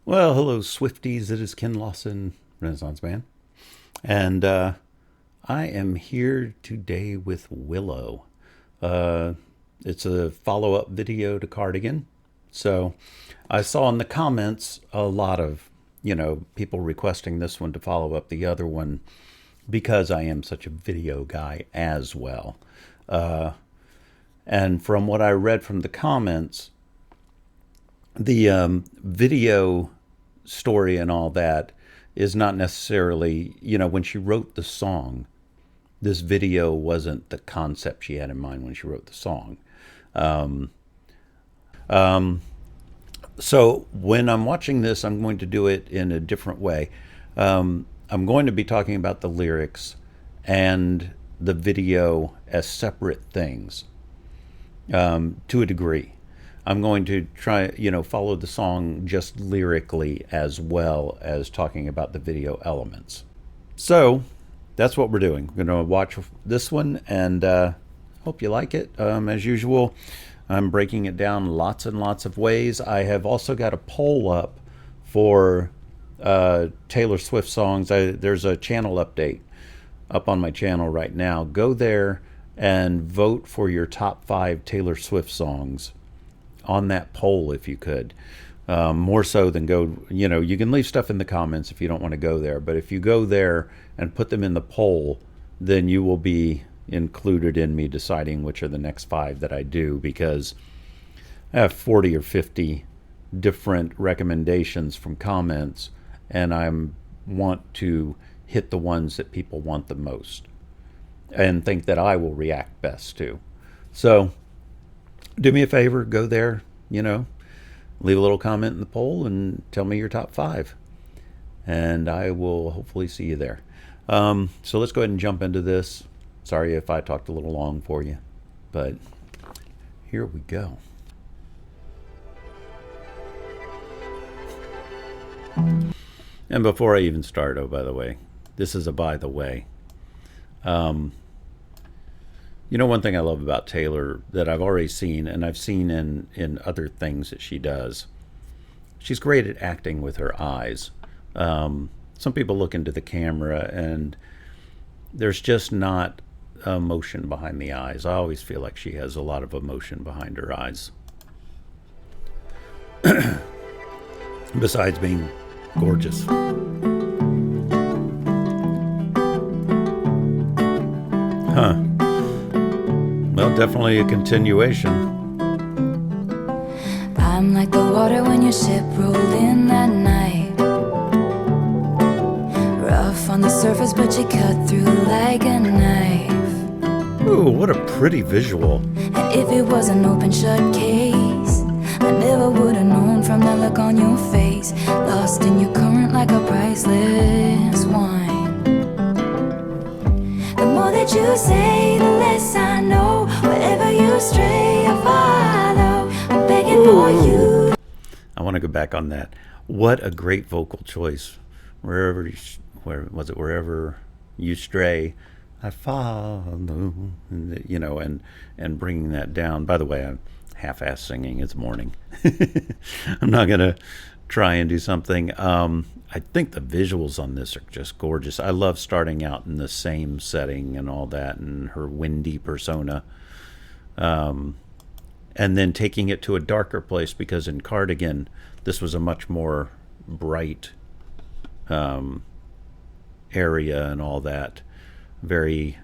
Well, hello, Swifties. It is Ken Lawson, Renaissance Man. And I am here today with Willow. It's a follow up video to Cardigan. So I saw in the comments a lot of, people requesting this one to follow up the other one because I am such a video guy as well. And from what I read from the comments, the video story and all that is not necessarily, when she wrote the song, this video wasn't the concept she had in mind when she wrote the song. So when I'm watching this, I'm going to do it in a different way. I'm going to be talking about the lyrics and the video as separate things, to a degree. I'm going to try, follow the song just lyrically as well as talking about the video elements. So that's what we're doing. We're going to watch this one and hope you like it. As usual, I'm breaking it down lots and lots of ways. I have also got a poll up for Taylor Swift songs. There's a channel update up on my channel right now. Go there and vote for your top 5 Taylor Swift songs on that poll if you could. More so than go, you can leave stuff in the comments if you don't want to go there, but if you go there and put them in the poll, then you will be included in me deciding which are the next 5 that I do, because I have 40 or 50 different recommendations from comments, and I want to hit the ones that people want the most and think that I will react best to. So do me a favor, go there, leave a little comment in the poll and tell me your top 5. And I will hopefully see you there. So let's go ahead and jump into this. Sorry if I talked a little long for you, but here we go. And before I even start, oh, by the way, this is a by the way. One thing I love about Taylor that I've already seen, and I've seen in other things that she does, she's great at acting with her eyes. Some people look into the camera and there's just not emotion behind the eyes. I always feel like she has a lot of emotion behind her eyes. Besides being gorgeous. Huh. Well, definitely a continuation. I'm like the water when your ship rolled in that night. Rough on the surface, but you cut through like a knife. Ooh, what a pretty visual. And if it was an open shut case, I never would have known from the look on your face. Lost in your current like a priceless wine. The more that you say, the less I know. Wherever you stray, I follow. I'm begging for you. I want to go back on that. What a great vocal choice. Wherever you stray, I follow. And bringing that down. By the way, I'm half-ass singing. It's morning. I'm not gonna try and do something. I think the visuals on this are just gorgeous. I love starting out in the same setting and all that, and her windy persona. And then taking it to a darker place, because in Cardigan, this was a much more bright area and all that. Very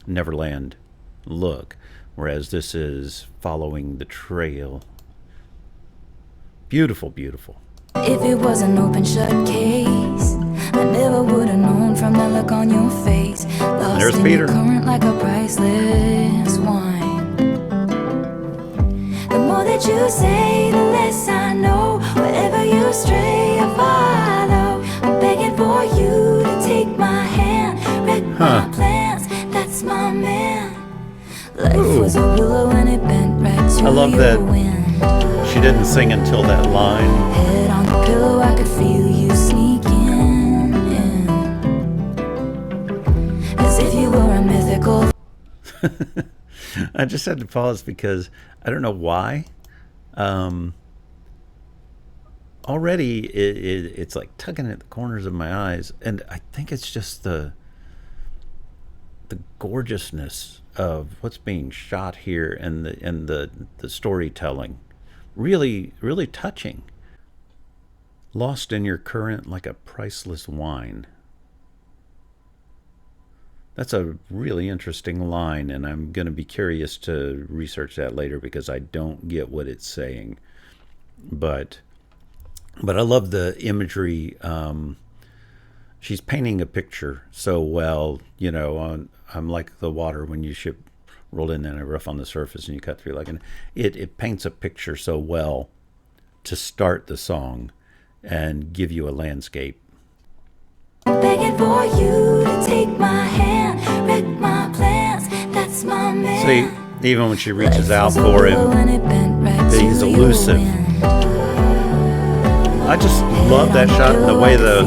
Neverland look. Whereas this is following the trail. Beautiful, beautiful. If it was an open shut case, I never would have known from the look on your face. Lost There's in Peter. your current like a priceless wine. The more that you say, the less I know. Wherever you stray, I follow. I'm begging for you to take my hand, wreck my plans. That's my man. Life was a willow and it bent right to I love your that wind. she didn't sing until that line. Head on the pillow, I could feel you sneaking in, as if you were a mythical. I just had to pause because I don't know why. already it's like tugging at the corners of my eyes, and I think it's just the gorgeousness of what's being shot here, and the storytelling, really touching. Lost in your current like a priceless wine. That's a really interesting line, and I'm going to be curious to research that later because I don't get what it's saying. But I love the imagery. She's painting a picture so well. I'm like the water when you ship rolled in and a rough on the surface and you cut through like it paints a picture so well to start the song and give you a landscape. Begging for you to take my hand, wreck my plans, that's my man. See, even when she reaches out for him, he's elusive. I just love that shot and the way the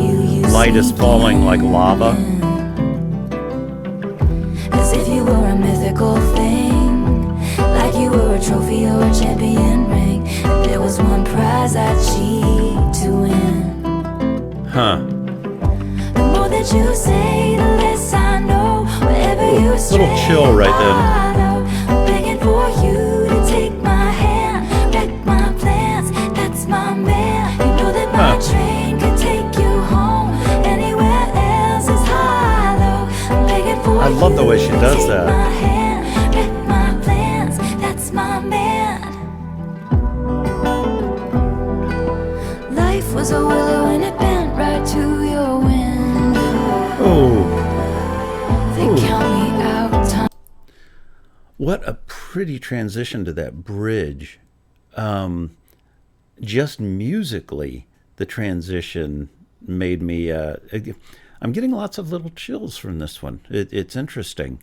light is falling like lava. As if you were a mythical thing, like you were a trophy or a champion ring. If there was one prize I'd cheat to win. Huh. The more that you say, the less I know. Wherever you stray, little chill right then. I'm begging for you to take my hand, wreck my plans, that's my man. You know that my train could take you home. Anywhere else is hollow. I'm begging for I love the way she does take that. my hand, wreck my plans, that's my man. Life was a willow and it bent right to your window. Oh. They count me out time. What a pretty transition to that bridge. Just musically, the transition made me... I'm getting lots of little chills from this one. It's interesting.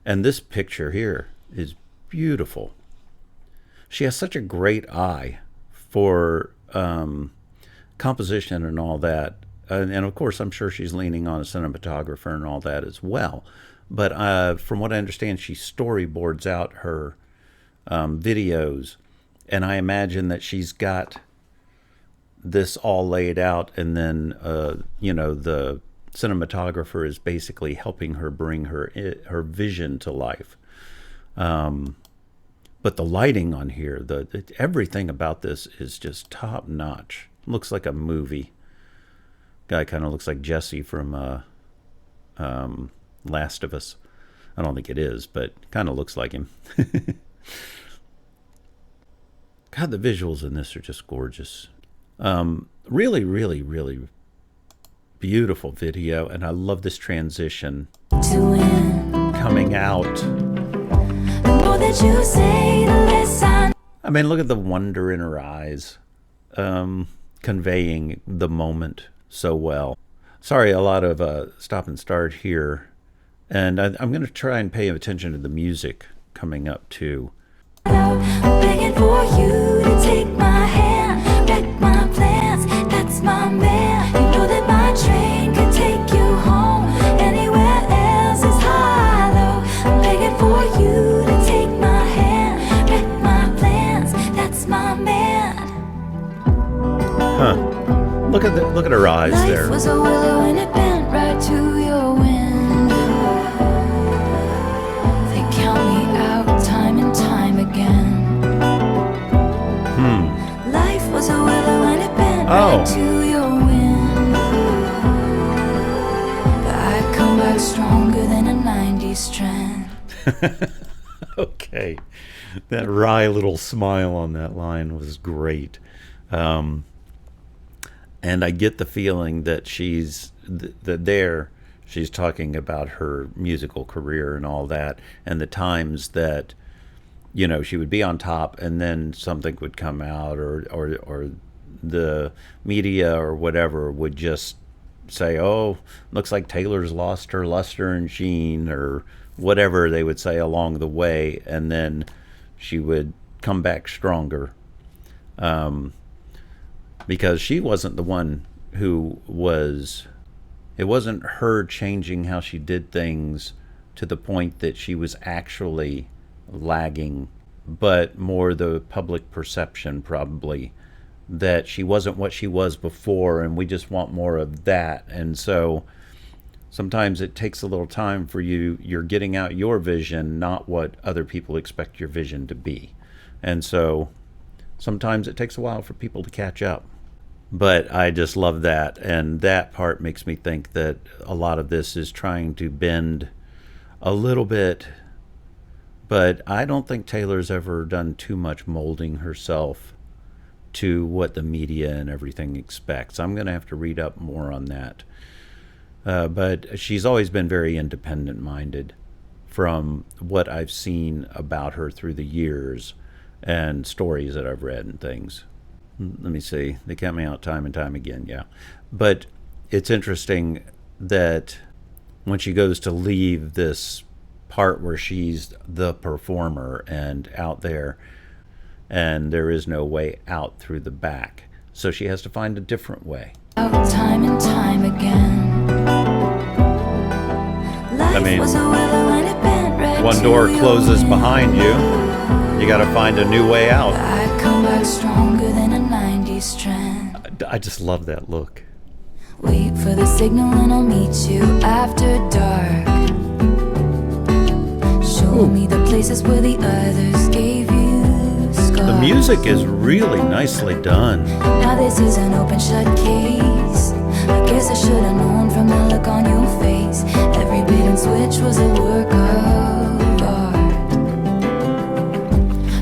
And this picture here is beautiful. She has such a great eye for composition and all that. And of course, I'm sure she's leaning on a cinematographer and all that as well. But from what I understand, she storyboards out her videos. And I imagine that she's got this all laid out, and then, the cinematographer is basically helping her bring her vision to life. But the lighting on here, everything about this is just top notch. Looks like a movie. Guy kind of looks like Jesse from Last of Us. I don't think it is, but kind of looks like him. God, the visuals in this are just gorgeous. Really, really, really beautiful video, and I love this transition coming out. The more that you say, the less I mean, look at the wonder in her eyes, conveying the moment so well. Sorry, a lot of stop and start here, and I'm going to try and pay attention to the music coming up too. know. I'm begging for you to take my hand, wreck my plans, that's my man. You know that my train can take you home. Anywhere else is hollow. I'm begging for you to take my hand, wreck my plans, that's my man. Huh. Look at her eyes there. Life was a willow and it bent right to your window. They count me out time and time again. Life was a willow and it bent right to your window. But I come back stronger than a 90s trend. Okay. That wry little smile on that line was great. And I get the feeling that she's talking about her musical career and all that, and the times that, you know, she would be on top and then something would come out, or the media or whatever would just say, oh, looks like Taylor's lost her luster and sheen, or whatever they would say along the way, and then she would come back stronger. Because she wasn't the one who was... It wasn't her changing how she did things to the point that she was actually lagging, but more the public perception probably that she wasn't what she was before, and we just want more of that. And so sometimes it takes a little time for you. You're getting out your vision, not what other people expect your vision to be. And so sometimes it takes a while for people to catch up. But I just love that. And that part makes me think that a lot of this is trying to bend a little bit. But I don't think Taylor's ever done too much molding herself to what the media and everything expects. I'm going to have to read up more on that. But she's always been very independent-minded from what I've seen about her through the years and stories that I've read and things. Let me see. They count me out time and time again, yeah. But it's interesting that when she goes to leave this part where she's the performer and out there, and there is no way out through the back. So she has to find a different way. Time and time again. I mean, one door closes behind you. You got to find a new way out. I come back stronger than a 90s trend. I just love that look. Wait for the signal and I'll meet you after dark. Show me the places where the others gave you scars. The music is really nicely done. Now this is an open shut case. I guess I should have known from the look on your face. Every bait and switch was a work of art.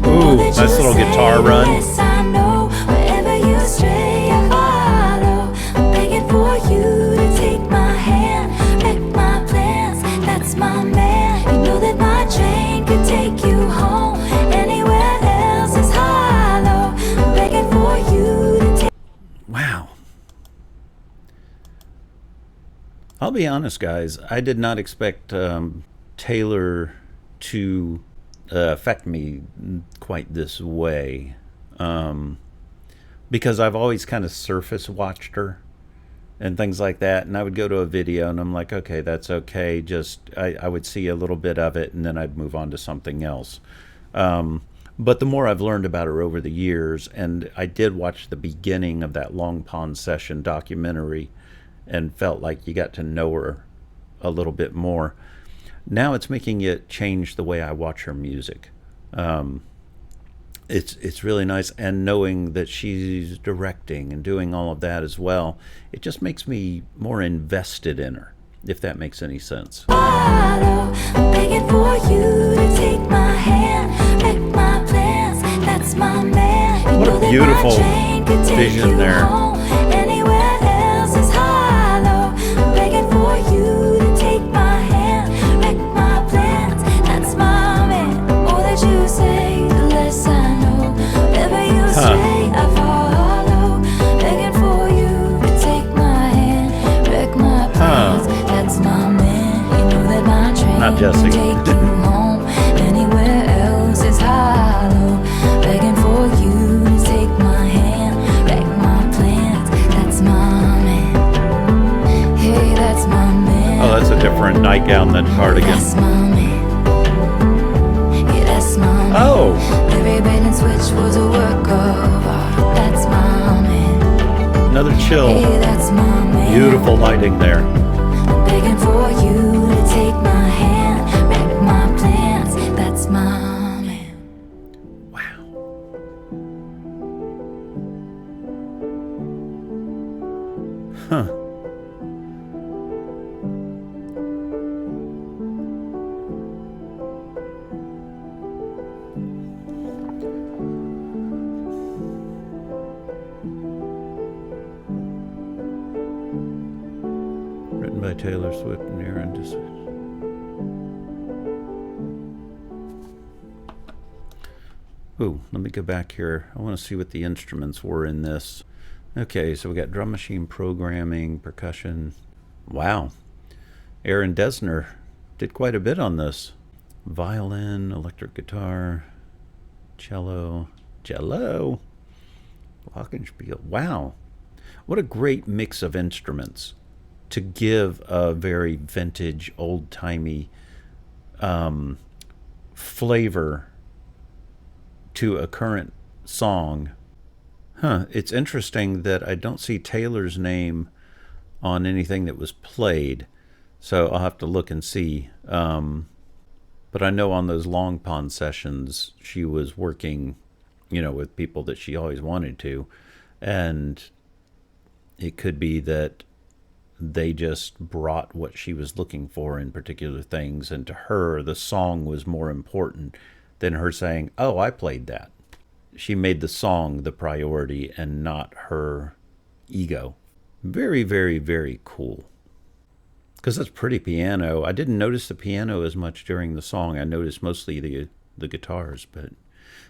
Ooh, nice little guitar run. Yes, I know. Wherever you stray, I follow. I'm begging for you to take my hand, wreck my plans. That's my man. You know that my train could take you home. Anywhere else is hollow. I'm begging for you to take. Wow. I'll be honest, guys. I did not expect Taylor to affect me quite this way, because I've always kind of surface watched her and things like that, and I would go to a video and I'm like, okay, that's okay, just I would see a little bit of it and then I'd move on to something else. But the more I've learned about her over the years, and I did watch the beginning of that Long Pond Session documentary and felt like you got to know her a little bit more. Now it's making it change the way I watch her music. It's really nice, and knowing that she's directing and doing all of that as well, it just makes me more invested in her, if that makes any sense. I'm begging for you to take my hand, wreck my plans. That's my man. What a beautiful vision there. Anywhere else is hollow. I'm begging for you to take my hand, wreck my plans. That's my man. The more that you say, the less I know. Wherever you stray, I follow. Begging for you to take my hand, wreck my plans. That's my man. You know that my train Not Jesse. can take you home. Anywhere else is hollow. Begging for you to take my hand, wreck my plans. That's my man. Hey, that's my man. Oh, that's a different nightgown than Cardigan. That's my man. Yeah, that's my man. Oh, Every bait and switch was a work of art. That's my man. another chill. Hey, that's my man. Beautiful lighting there. Begging for you to take my hand, wreck my plans. That's my man. Wow. Huh. Written by Taylor Swift and Aaron Dis. Ooh, let me go back here. I want to see what the instruments were in this. Okay, so we got drum machine programming, percussion. Wow. Aaron Dessner did quite a bit on this. Violin, electric guitar, cello, glockenspiel. Wow. What a great mix of instruments to give a very vintage, old-timey flavor to a current song. Huh. It's interesting that I don't see Taylor's name on anything that was played, so I'll have to look and see. But I know on those Long Pond sessions, she was working, with people that she always wanted to. And it could be that they just brought what she was looking for in particular things. And to her, the song was more important than her saying, oh, I played that. She made the song the priority and not her ego. Very, very, very cool. Because that's pretty piano. I didn't notice the piano as much during the song. I noticed mostly the guitars, but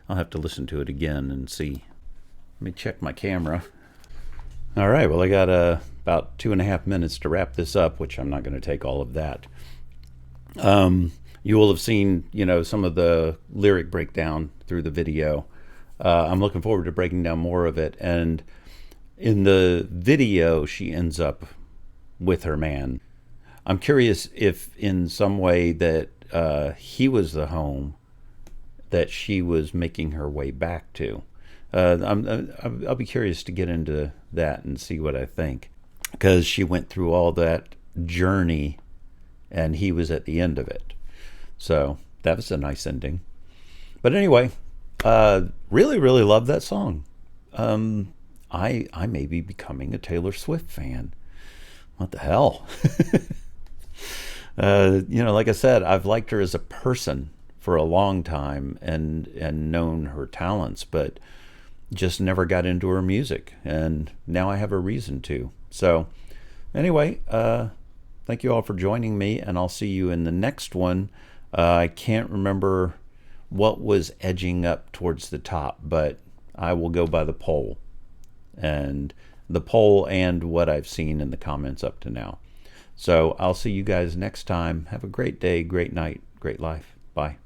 I'll have to listen to it again and see. Let me check my camera. All right, well, I got about 2.5 minutes to wrap this up, which I'm not going to take all of that. You will have seen, some of the lyric breakdown through the video. I'm looking forward to breaking down more of it. And in the video, she ends up with her man. I'm curious if in some way that he was the home that she was making her way back to. I'll be curious to get into that and see what I think, because she went through all that journey and he was at the end of it. So that was a nice ending. But anyway, really, really love that song. I may be becoming a Taylor Swift fan. What the hell? Like I said, I've liked her as a person for a long time and known her talents, but just never got into her music. And now I have a reason to. So anyway, thank you all for joining me, and I'll see you in the next one. I can't remember what was edging up towards the top, but I will go by the poll. And the poll and what I've seen in the comments up to now. So I'll see you guys next time. Have a great day, great night, great life. Bye.